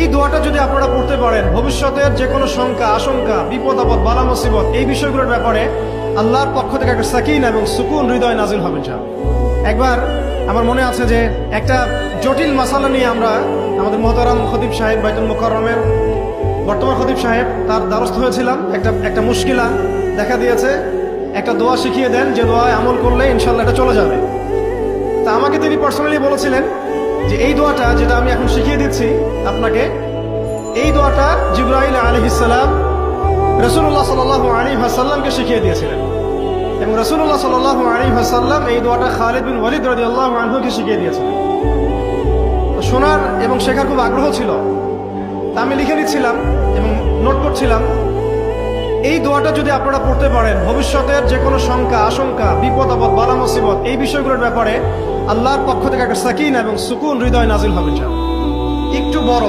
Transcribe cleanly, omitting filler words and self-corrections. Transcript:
এই দোয়াটা যদি আপনারা পড়তে পারেন, ভবিষ্যতের যে কোনো শঙ্কা, আশঙ্কা, বিপদ আপদ, বালা মুসিবত, এই বিষয়গুলোর ব্যাপারে আল্লাহর পক্ষ থেকে একটা সাকিনা এবং সুকুন হৃদয় নাজিল হবে। একবার আমার মনে আছে যে একটা জটিল মাসালা নিয়ে আমরা আমাদের মোহতারাম খতিব সাহেব, বাইতুল মুকাররমের বর্তমান খতিব সাহেব, তার দ্বারস্থ হয়েছিলাম। একটা মুশকিলা দেখা দিয়েছে। একটা দোয়া শিখিয়ে দেন, যে দোয়ায় আমল করলে ইনশাল্লাহ এটা চলে যাবে। তা আমাকে তিনি পার্সোনালি বলেছিলেন যে এই দোয়াটা যেটা আমি এখন শিখিয়ে দিচ্ছি আপনাকে, এই দোয়াটা জিবরাইল আলাইহিস সালাম রাসূলুল্লাহ সাল্লাল্লাহু আলাইহি ওয়াসাল্লামকে শিখিয়ে দিয়েছিলেন, এবং রাসূলুল্লাহ সাল্লাল্লাহু আলাইহি ওয়াসাল্লাম এই দোয়াটা খালিদ বিন ওয়ালিদ রাদিয়াল্লাহু আনহুকে শিখিয়ে দিয়েছিলেন। শোনার এবং শেখার খুব আগ্রহ ছিল। তা আমি লিখে নিচ্ছিলাম এবং নোট করছিলাম। এই দোয়াটা যদি আপনারা পড়তে পারেন, ভবিষ্যতের যে কোনো শঙ্কা, আশঙ্কা, বিপদ আপদ, বালা মুসিবত, এই বিষয়গুলোর ব্যাপারে আল্লাহর পক্ষ থেকে একটা সাকিনা এবং সুকুন হৃদয় নাজিল হবে। একটু বড়